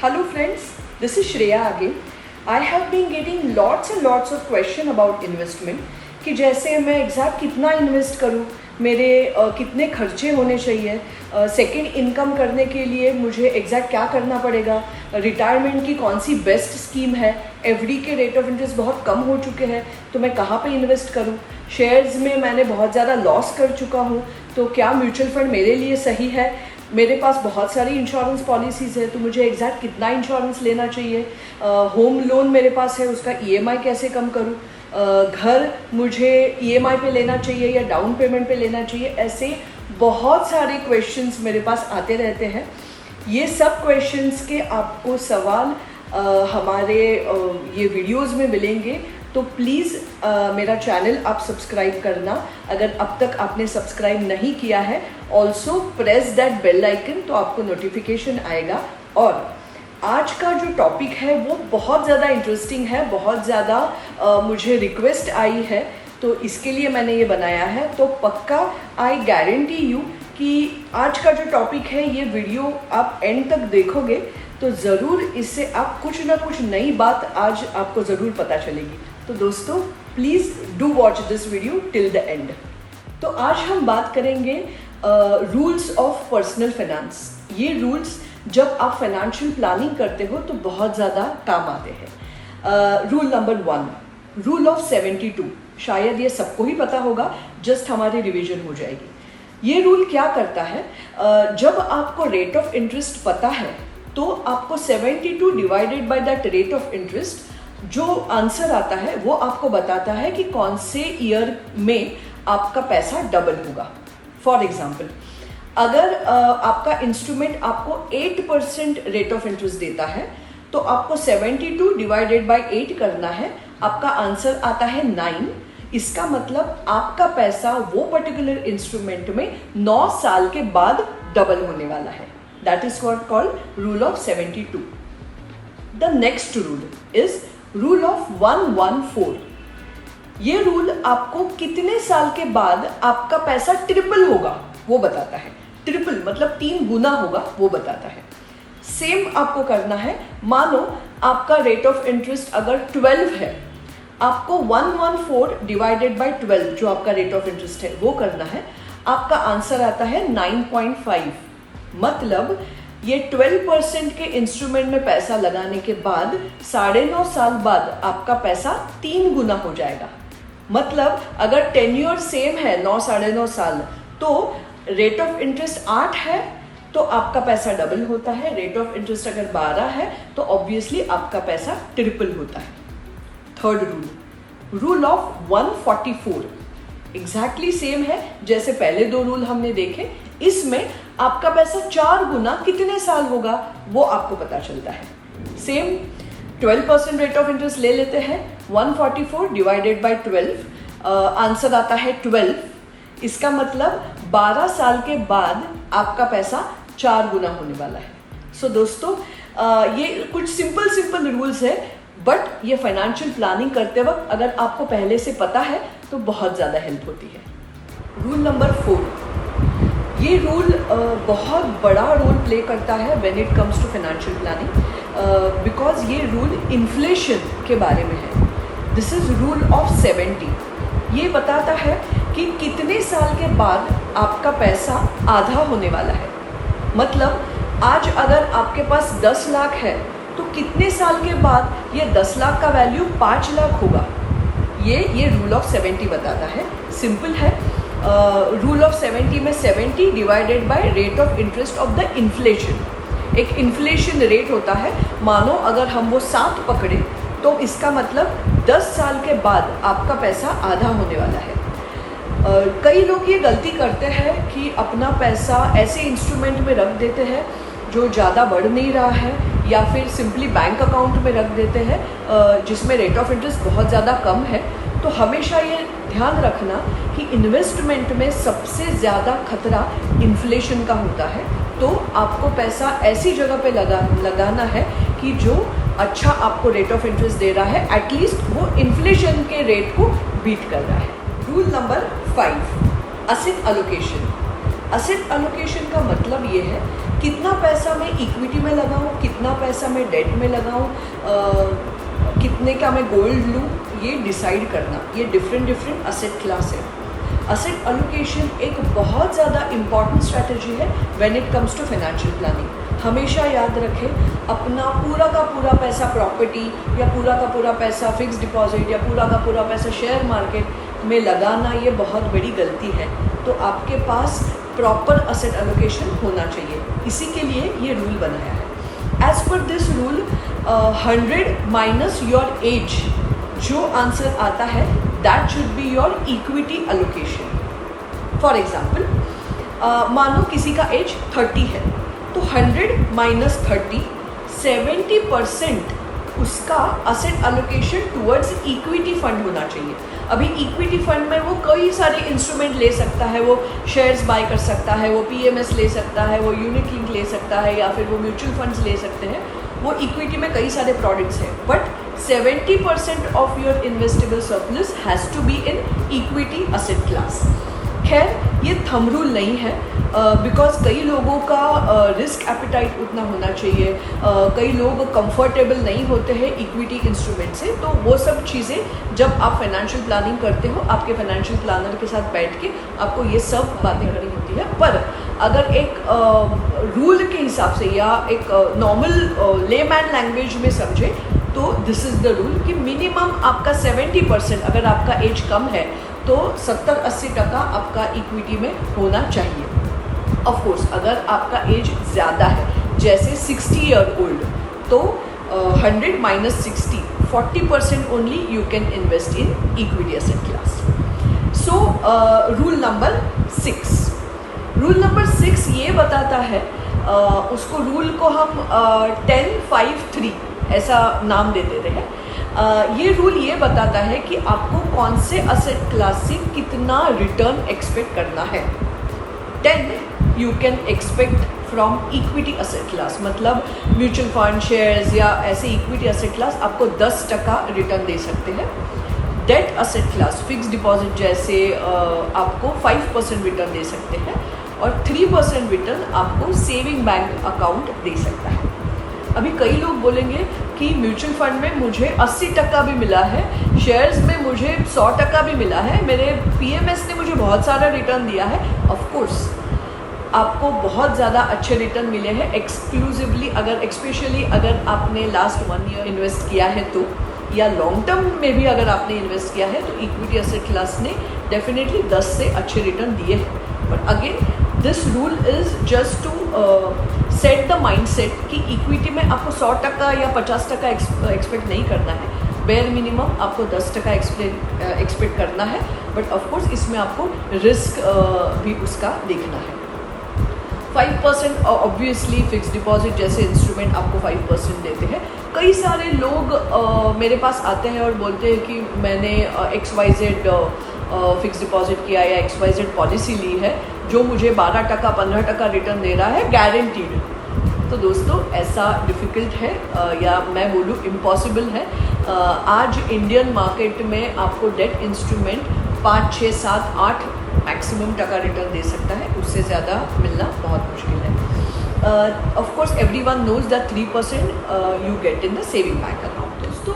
Hello friends, this is Shreya again. I have been getting lots and lots of question about investment कि जैसे मैं exact कितना invest करूँ, मेरे कितने खर्चे होने चाहिए, सेकंड इनकम करने के लिए मुझे एग्जैक्ट क्या करना पड़ेगा, रिटायरमेंट की कौन सी बेस्ट स्कीम है, एफडी के रेट ऑफ इंटरेस्ट बहुत कम हो चुके हैं तो मैं कहाँ पे इन्वेस्ट करूँ, शेयर्स में मैंने बहुत ज़्यादा लॉस कर चुका हूँ तो क्या म्यूचुअल फंड मेरे लिए सही है, मेरे पास बहुत सारी इंश्योरेंस पॉलिसीज़ है तो मुझे एग्जैक्ट कितना इंश्योरेंस लेना चाहिए, होम लोन मेरे पास है उसका ईएमआई कैसे कम करूँ, घर मुझे ईएमआई पे लेना चाहिए या डाउन पेमेंट पे लेना चाहिए, ऐसे बहुत सारे क्वेश्चंस मेरे पास आते रहते हैं। ये सब क्वेश्चंस के आपको सवाल हमारे ये वीडियोस में मिलेंगे तो प्लीज़ मेरा चैनल आप सब्सक्राइब करना अगर अब तक आपने सब्सक्राइब नहीं किया है। Also press that bell icon तो आपको नोटिफिकेशन आएगा। और आज का जो टॉपिक है वो बहुत ज़्यादा इंटरेस्टिंग है, बहुत ज़्यादा मुझे रिक्वेस्ट आई है तो इसके लिए मैंने ये बनाया है। तो पक्का आई गारंटी यू कि आज का जो टॉपिक है ये वीडियो आप एंड तक देखोगे तो ज़रूर इससे आप कुछ ना कुछ नई बात आज आपको ज़रूर पता चलेगी। तो दोस्तों please do watch this video till the end. तो आज हम बात करेंगे रूल्स ऑफ पर्सनल फाइनेंस। ये रूल्स जब आप फाइनेंशियल प्लानिंग करते हो तो बहुत ज़्यादा काम आते हैं। रूल नंबर 1, रूल ऑफ 72, शायद ये सबको ही पता होगा, जस्ट हमारी रिवीजन हो जाएगी। ये रूल क्या करता है, जब आपको रेट ऑफ इंटरेस्ट पता है तो आपको 72 divided by that rate of interest जो आंसर आता है वो आपको बताता है कि कौन से ईयर में आपका पैसा डबल होगा। फॉर एग्जाम्पल, अगर आपका इंस्ट्रूमेंट आपको 8% रेट ऑफ इंटरेस्ट देता है तो आपको 72 डिवाइडेड बाय 8 करना है, आपका आंसर आता है 9। इसका मतलब आपका पैसा वो पर्टिकुलर इंस्ट्रूमेंट में 9 साल के बाद डबल होने वाला है। That is called rule of 72। The next rule is rule of 114। ये रूल आपको कितने साल के बाद आपका पैसा ट्रिपल होगा वो बताता है। ट्रिपल मतलब 3 गुना होगा वो बताता है। सेम आपको करना है, मानो आपका रेट ऑफ इंटरेस्ट अगर 12 है, आपको 114 डिवाइडेड बाय 12 जो आपका रेट ऑफ इंटरेस्ट है वो करना है, आपका आंसर आता है 9.5। मतलब ये 12% के इंस्ट्रूमेंट में पैसा लगाने के बाद 9.5 साल बाद आपका पैसा 3 गुना हो जाएगा। मतलब अगर टेन्योर सेम है 9-9.5 साल तो रेट ऑफ इंटरेस्ट 8 है तो आपका पैसा डबल होता है, रेट ऑफ इंटरेस्ट अगर 12 है तो ऑब्वियसली आपका पैसा ट्रिपल होता है। Third rule, rule of 144, exactly same है जैसे पहले 2 रूल हमने देखे। इसमें आपका पैसा 4 गुना कितने साल होगा वो आपको पता चलता है। सेम 12% रेट ऑफ इंटरेस्ट ले लेते हैं, 144 डिवाइडेड बाय 12, आंसर आता है 12। इसका मतलब 12 साल के बाद आपका पैसा 4 गुना होने वाला है। सो दोस्तों ये कुछ सिंपल रूल्स है, बट ये फाइनेंशियल प्लानिंग करते वक्त अगर आपको पहले से पता है तो बहुत ज़्यादा हेल्प होती है। रूल नंबर 4, ये रूल बहुत बड़ा रोल प्ले करता है when it comes to financial planning, because ये रूल इन्फ्लेशन के बारे में है। This is rule of 70। ये बताता है कि कितने साल के बाद आपका पैसा आधा होने वाला है। मतलब आज अगर आपके पास 10 लाख है तो कितने साल के बाद ये 10 लाख का वैल्यू 5 लाख होगा। ये रूल ऑफ 70 बताता है। सिंपल है, रूल ऑफ 70 में 70 divided by rate of interest of the inflation. एक इन्फ्लेशन रेट होता है, मानो अगर हम वो 7 पकड़े तो इसका मतलब 10 साल के बाद आपका पैसा आधा होने वाला है। कई लोग ये गलती करते हैं कि अपना पैसा ऐसे इंस्ट्रूमेंट में रख देते हैं जो ज़्यादा बढ़ नहीं रहा है, या फिर सिंपली बैंक अकाउंट में रख देते हैं जिसमें रेट ऑफ इंटरेस्ट बहुत ज़्यादा कम है। तो हमेशा ये ध्यान रखना कि इन्वेस्टमेंट में सबसे ज़्यादा खतरा इन्फ्लेशन का होता है। तो आपको पैसा ऐसी जगह पे लगाना है कि जो अच्छा आपको रेट ऑफ इंटरेस्ट दे रहा है, एटलीस्ट वो इन्फ्लेशन के रेट को बीट कर रहा है। Rule number 5, asset allocation. Asset allocation का मतलब ये है कितना पैसा मैं इक्विटी में लगाऊं, कितना पैसा मैं डेट में लगाऊं, कितने का मैं गोल्ड लूं, ये डिसाइड करना। ये डिफरेंट असेट क्लास है। असेट एलोकेशन एक बहुत ज़्यादा इम्पॉर्टेंट स्ट्रैटेजी है when it comes to financial planning. हमेशा याद रखें अपना पूरा का पूरा पैसा प्रॉपर्टी या पूरा का पूरा पैसा फिक्स डिपॉजिट या पूरा का पूरा पैसा शेयर मार्केट में लगाना, ये बहुत बड़ी गलती है। तो आपके पास प्रॉपर असेट एलोकेशन होना चाहिए, इसी के लिए ये रूल बनाया है। As per this rule 100 minus your age, जो आंसर आता है that should be your equity allocation. For example मानो किसी का एज 30 है, तो 100 माइनस 30 70% उसका asset allocation towards equity fund होना चाहिए। अभी इक्विटी फंड में वो कई सारे इंस्ट्रूमेंट ले सकता है, वो शेयर्स बाय कर सकता है, वो पीएमएस ले सकता है, वो यूनिट लिंक ले सकता है, या फिर वो म्यूचुअल फंड्स ले सकते हैं। वो इक्विटी में कई सारे प्रोडक्ट्स हैं, but 70% of your investable surplus has to be in equity asset class. खैर ये थंब रूल नहीं है, बिकॉज कई लोगों का रिस्क एपिटाइट उतना होना चाहिए, कई लोग कंफर्टेबल नहीं होते हैं इक्विटी इंस्ट्रूमेंट से। तो वो सब चीज़ें जब आप फाइनेंशियल प्लानिंग करते हो, आपके फाइनेंशियल प्लानर के साथ बैठ के आपको ये सब बातें करनी होती है। पर अगर एक रूल के हिसाब से या एक नॉर्मल लेमैन लैंग्वेज में समझे तो दिस इज़ द रूल कि मिनिमम आपका 70%, अगर आपका एज कम है तो 70-80% आपका इक्विटी में होना चाहिए। ऑफ कोर्स अगर आपका एज ज़्यादा है, जैसे 60 ईयर ओल्ड, तो 100 minus 60 40% only you can invest in equity asset class. So rule number 6, rule number 6 ये बताता है, उसको रूल को हम 10-5-3 ऐसा नाम दे देते हैं। ये रूल ये बताता है कि आपको कौन से असेट क्लास से कितना रिटर्न एक्सपेक्ट करना है। 10 you can expect from equity asset class, मतलब म्यूचुअल फंड, शेयर्स या ऐसे इक्विटी असेट क्लास आपको 10% रिटर्न दे सकते हैं। Debt asset class, fix deposit जैसे आपको 5% रिटर्न दे सकते हैं, और 3% रिटर्न आपको सेविंग बैंक अकाउंट दे सकता है। अभी कई लोग बोलेंगे कि म्यूचुअल फंड में मुझे 80% भी मिला है, शेयर्स में मुझे 100% भी मिला है, मेरे पीएमएस ने मुझे बहुत सारा रिटर्न दिया है। ऑफ कोर्स आपको बहुत ज़्यादा अच्छे रिटर्न मिले हैं एक्सक्लूसिवली, अगर स्पेशली अगर आपने लास्ट 1 ईयर इन्वेस्ट किया है तो, या लॉन्ग टर्म में भी अगर आपने इन्वेस्ट किया है तो इक्विटी एसेट क्लास ने डेफिनेटली 10 से अच्छे रिटर्न दिए हैं। But again this rule is just to set the mindset कि इक्विटी में आपको 100% या 50% एक्सपेक्ट नहीं करना है, बेयर मिनिमम आपको 10% एक्सपेक्ट करना है। बट ऑफकोर्स इसमें आपको रिस्क भी उसका देखना है। 5% ऑब्वियसली फिक्स डिपॉजिट जैसे इंस्ट्रूमेंट आपको 5% देते हैं। कई सारे लोग मेरे पास आते हैं और बोलते हैं कि मैंने XYZ फिक्स डिपॉजिट किया या XYZ पॉलिसी ली है जो मुझे 12% 15% रिटर्न दे रहा है गारंटीड। तो दोस्तों ऐसा डिफ़िकल्ट है, या मैं बोलूँ इम्पॉसिबल है। आज इंडियन मार्केट में आपको डेट इंस्ट्रूमेंट 5, 6, 7, 8 मैक्सिमम टका रिटर्न दे सकता है, उससे ज़्यादा मिलना बहुत मुश्किल है। Of course everyone knows that 3% you get in the saving bank account. दोस्तों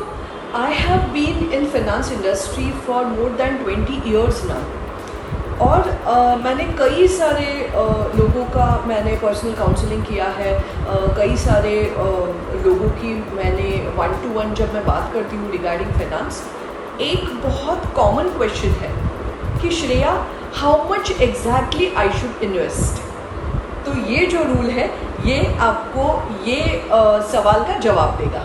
I have been in finance industry for more than 20 years now, और मैंने कई सारे लोगों का मैंने पर्सनल काउंसलिंग किया है, कई सारे लोगों की मैंने 1-to-1 जब मैं बात करती हूँ रिगार्डिंग फाइनेंस, एक बहुत कॉमन क्वेश्चन है कि Shreya how much exactly I should invest. तो ये जो रूल है ये आपको ये सवाल का जवाब देगा।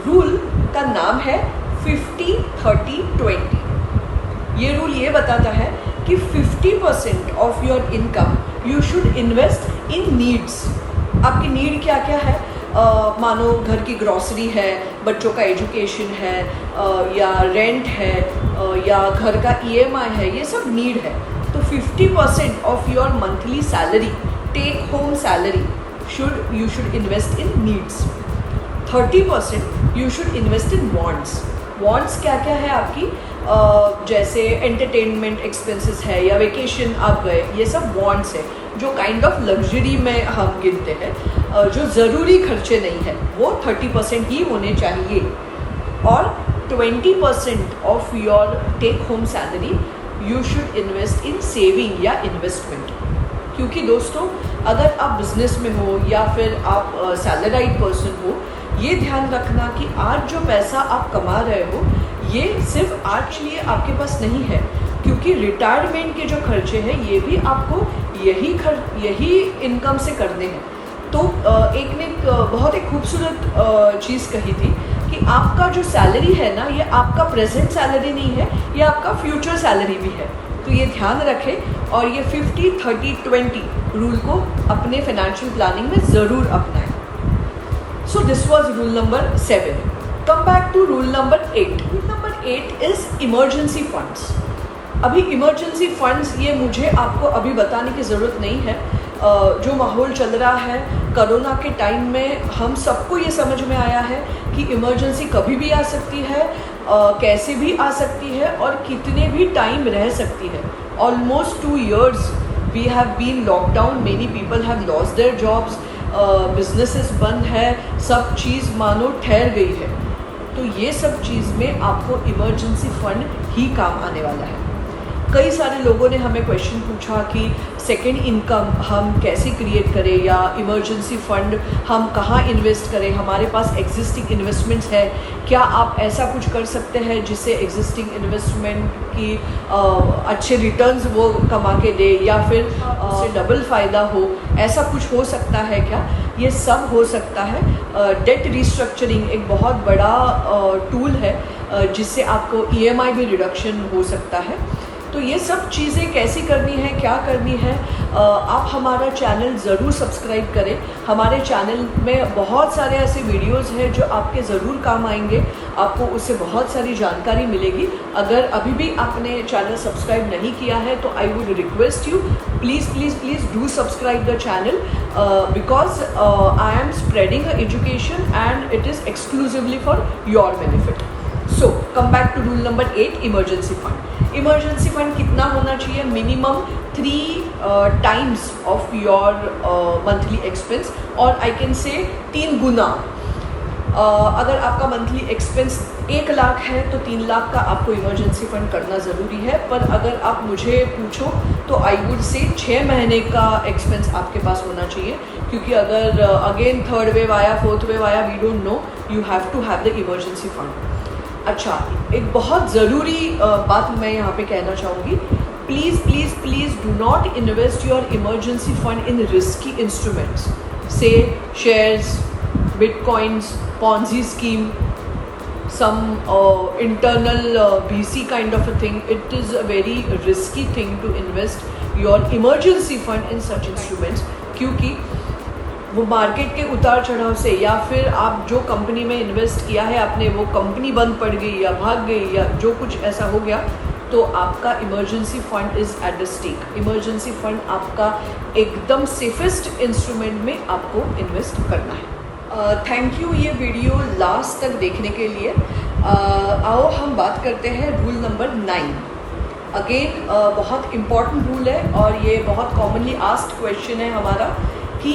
रूल का नाम है 50-30-20। ये रूल ये बताता है कि 50% of your income you should invest in needs. आपकी नीड क्या क्या है? मानो घर की ग्रॉसरी है, बच्चों का एजुकेशन है, या रेंट है, या घर का EMI है, ये सब नीड है। तो 50% of your monthly salary, take home salary you should invest in needs. 30% you should invest in wants. Wants क्या क्या है आपकी? जैसे एंटरटेनमेंट एक्सपेंसेस है या वेकेशन आप गए, ये सब वॉन्ट्स है। जो काइंड ऑफ लग्जरी में हम गिनते हैं, जो ज़रूरी खर्चे नहीं है, वो 30% ही होने चाहिए। और 20% of your take home salary you should invest in saving या इन्वेस्टमेंट। क्योंकि दोस्तों, अगर आप बिजनेस में हो या फिर आप सैलराइड पर्सन हो, ये ध्यान रखना कि आज जो पैसा आप कमा रहे हो ये सिर्फ आज के लिए आपके पास नहीं है, क्योंकि रिटायरमेंट के जो खर्चे हैं ये भी आपको यही इनकम से करने हैं। तो एक ने बहुत एक खूबसूरत चीज़ कही थी कि आपका जो सैलरी है ना, ये आपका प्रेजेंट सैलरी नहीं है, ये आपका फ्यूचर सैलरी भी है। तो ये ध्यान रखें और ये 50-30-20 रूल को अपने फाइनेंशियल प्लानिंग में ज़रूर अपनाएं। So this was rule number 7। Come back to rule number 8। Rule number 8 is emergency funds. अभी इमरजेंसी फंड्स ये मुझे आपको अभी बताने की ज़रूरत नहीं है। जो माहौल चल रहा है कोरोना के टाइम में, हम सबको ये समझ में आया है कि इमरजेंसी कभी भी आ सकती है, कैसे भी आ सकती है और कितने भी टाइम रह सकती है। Almost 2 years we have been lockdown, many people have lost their jobs, businesses बंद है, सब चीज़ मानो ठहर गई है। तो ये सब चीज़ में आपको इमरजेंसी फंड ही काम आने वाला है। कई सारे लोगों ने हमें क्वेश्चन पूछा कि सेकेंड इनकम हम कैसे क्रिएट करें या इमरजेंसी फ़ंड हम कहाँ इन्वेस्ट करें, हमारे पास एग्जिस्टिंग इन्वेस्टमेंट्स है, क्या आप ऐसा कुछ कर सकते हैं जिससे एग्जिस्टिंग इन्वेस्टमेंट की अच्छे रिटर्न्स वो कमा के दे या फिर उससे डबल फ़ायदा हो, ऐसा कुछ हो सकता है क्या? ये सब हो सकता है। डेट रिस्ट्रक्चरिंग एक बहुत बड़ा टूल है जिससे आपको EMI भी रिडक्शन हो सकता है। तो ये सब चीज़ें कैसी करनी है, क्या करनी है, आप हमारा चैनल ज़रूर सब्सक्राइब करें। हमारे चैनल में बहुत सारे ऐसे वीडियोस हैं जो आपके ज़रूर काम आएंगे, आपको उससे बहुत सारी जानकारी मिलेगी। अगर अभी भी आपने चैनल सब्सक्राइब नहीं किया है तो I would request you please do subscribe the channel because I am spreading a education and it is exclusively for your benefit. So come back to rule number 8, emergency fund. Emergency fund कितना होना चाहिए? Minimum 3 times of your monthly expense, और I can say 3 गुना। अगर आपका monthly expense 1 lakh है तो 3 लाख का आपको इमरजेंसी फंड करना ज़रूरी है। पर अगर आप मुझे पूछो तो आई वुड से 6 महीने का एक्सपेंस आपके पास होना चाहिए, क्योंकि अगर अगेन 3rd wave आया, 4th wave आया, we don't know, you have to have the emergency fund. अच्छा, एक बहुत ज़रूरी बात मैं यहाँ पे कहना चाहूँगी, please do not invest your emergency fund in risky instruments, से shares, bitcoins, Ponzi scheme, some internal BC kind of a thing. It is a very risky thing to invest your emergency fund in such instruments, क्योंकि वो market के उतार चढ़ाव से या फिर आप जो कंपनी में इन्वेस्ट किया है आपने, वो कंपनी बंद पड़ गई या भाग गई या जो कुछ ऐसा हो गया, तो आपका emergency fund is at the stake. Emergency fund आपका एकदम सेफेस्ट इंस्ट्रूमेंट में आपको इन्वेस्ट करना है। थैंक यू ये वीडियो लास्ट तक देखने के लिए। आओ हम बात करते हैं रूल नंबर 9। अगेन बहुत इम्पॉर्टेंट रूल है और ये बहुत कॉमनली आस्क्ड क्वेश्चन है हमारा कि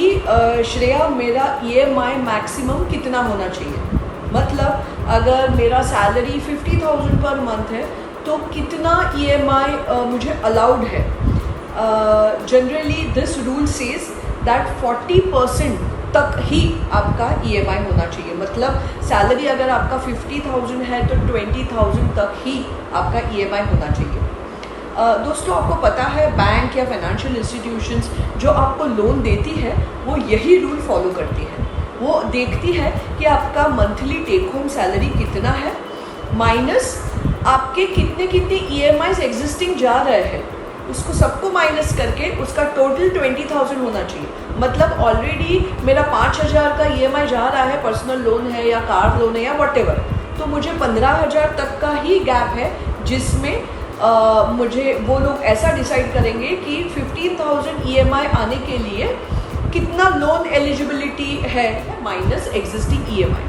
श्रेया मेरा EMI मैक्सिमम कितना होना चाहिए? मतलब अगर मेरा सैलरी 50,000 पर मंथ है तो कितना EMI मुझे अलाउड है? Generally this rule says that 40% तक ही आपका EMI होना चाहिए। मतलब सैलरी अगर आपका 50,000 है तो 20,000 तक ही आपका EMI होना चाहिए। दोस्तों, आपको पता है बैंक या फाइनेंशियल इंस्टीट्यूशंस जो आपको लोन देती है वो यही रूल फॉलो करती है। वो देखती है कि आपका मंथली टेक होम सैलरी कितना है माइनस आपके कितने EMIs एग्जिस्टिंग जा रहे हैं, उसको सबको माइनस करके उसका टोटल 20,000 होना चाहिए। मतलब ऑलरेडी मेरा 5,000 का EMI जा रहा है, पर्सनल लोन है या कार लोन है या व्हाटएवर, तो मुझे 15,000 तक का ही गैप है जिसमें मुझे वो लोग ऐसा डिसाइड करेंगे कि 15,000 EMI आने के लिए कितना लोन एलिजिबिलिटी है माइनस एग्जिस्टिंग EMI।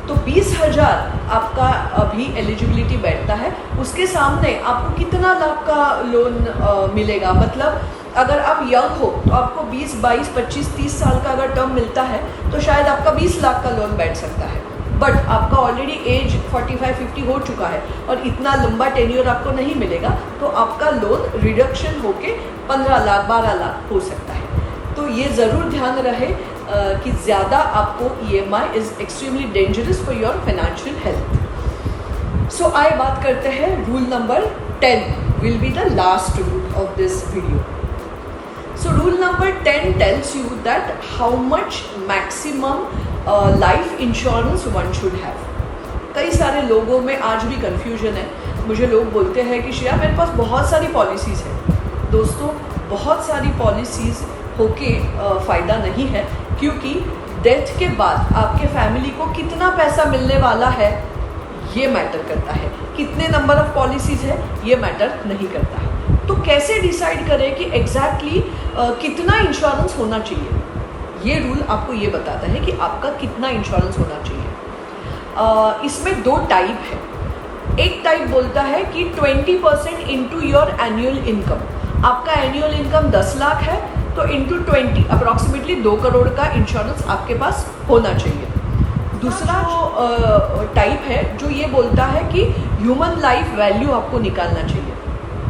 तो 20,000 आपका अभी एलिजिबिलिटी बैठता है, उसके सामने आपको कितना लाख का लोन मिलेगा? मतलब अगर आप यंग हो तो आपको 20, 22, 25, 30 साल का अगर टर्म मिलता है तो शायद आपका 20 लाख का लोन बैठ सकता है, बट आपका ऑलरेडी एज 45, 50 हो चुका है और इतना लंबा टेन्योर आपको नहीं मिलेगा, तो आपका लोन रिडक्शन होके 15 लाख 12 लाख हो सकता है। तो ये ज़रूर ध्यान रहे कि ज़्यादा आपको EMI is extremely dangerous for your financial health. So आइए बात करते हैं rule number 10 will be the last rule of this video. So rule number 10 tells you that how much maximum life insurance one should have। कई सारे लोगों में आज भी confusion है। मुझे लोग बोलते हैं कि श्रेया मेरे पास बहुत सारी पॉलिसीज़ हैं। दोस्तों, बहुत सारी पॉलिसीज़ होके फ़ायदा नहीं है, क्योंकि डेथ के बाद आपके फैमिली को कितना पैसा मिलने वाला है ये मैटर करता है। कितने नंबर ऑफ पॉलिसीज़ है ये मैटर नहीं करता है। तो कैसे डिसाइड करें कि एग्जैक्टली कितना इंश्योरेंस होना चाहिए? ये रूल आपको ये बताता है कि आपका कितना इंश्योरेंस होना चाहिए। इसमें दो टाइप है। एक टाइप बोलता है कि 20% इंटू योर एनुअल इनकम। आपका एनुअल इनकम 10 लाख है तो इंटू 20 अप्रॉक्सीमेटली 2 करोड़ का इंश्योरेंस आपके पास होना चाहिए। दूसरा जो टाइप है जो ये बोलता है कि ह्यूमन लाइफ वैल्यू आपको निकालना चाहिए।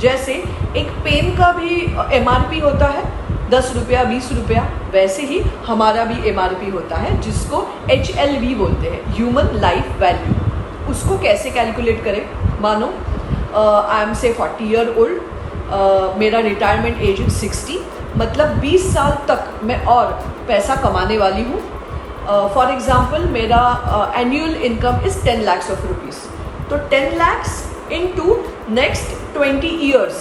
जैसे एक पेन का भी MRP होता है 10 रुपया 20 रुपया, वैसे ही हमारा भी MRP होता है जिसको HLV बोलते हैं, ह्यूमन लाइफ वैल्यू। उसको कैसे कैलकुलेट करें? मानो आई एम से 40 ईयर ओल्ड, मेरा रिटायरमेंट एज 60, मतलब 20 साल तक मैं और पैसा कमाने वाली हूँ। फॉर एग्जाम्पल मेरा annual income is 10 lakhs of rupees, तो 10 lakhs इंटू नेक्स्ट 20 ईयर्स।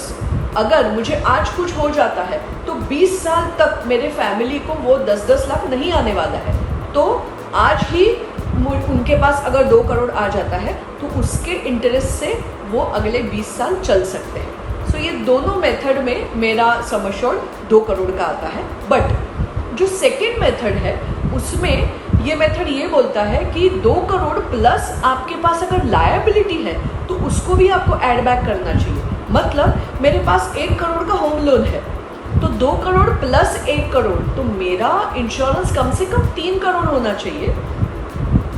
अगर मुझे आज कुछ हो जाता है तो 20 साल तक मेरे फैमिली को वो 10-10 लाख नहीं आने वाला है। तो आज ही उनके पास अगर 2 करोड़ आ जाता है तो उसके इंटरेस्ट से वो अगले 20 साल चल सकते हैं। सो ये दोनों मेथड में मेरा सम एश्योर्ड 2 करोड़ का आता है। बट जो सेकेंड मेथड है उसमें ये मेथड ये बोलता है कि 2 करोड़ प्लस आपके पास अगर लायबिलिटी है तो उसको भी आपको ऐड बैक करना चाहिए। मतलब मेरे पास 1 करोड़ का होम लोन है तो 2 करोड़ प्लस 1 करोड़, तो मेरा इंश्योरेंस कम से कम 3 करोड़ होना चाहिए,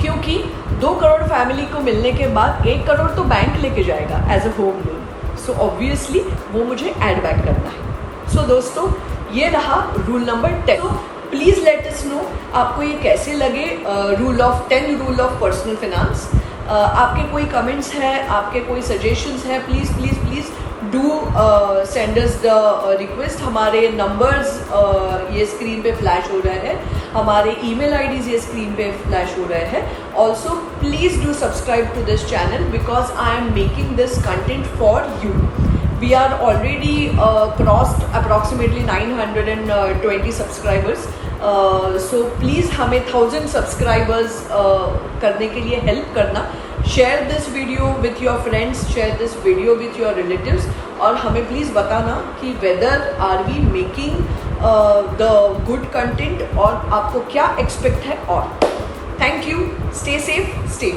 क्योंकि 2 करोड़ फैमिली को मिलने के बाद 1 करोड़ तो बैंक लेके जाएगा as a home loan. So obviously वो मुझे ऐड बैक करना है। सो दोस्तों, ये रहा rule number 10। Please let us know आपको ये कैसे लगे rule of 10 rule of personal finance. आपके कोई कमेंट्स हैं, आपके कोई सजेशंस हैं, please please please do send us the request. हमारे नंबर्स ये स्क्रीन पे फ्लैश हो रहे हैं, हमारे ईमेल आईडीज़ ये स्क्रीन पे फ्लैश हो रहे हैं। Also please do subscribe to this channel because I am making this content for you. We are already crossed approximately 920 subscribers. So please हमें 1000 subscribers करने के लिए help करना। Share this video with your friends, share this video with your relatives, और हमें please बताना कि whether are we making the good content और आपको क्या expect है। और thank you, stay safe, stay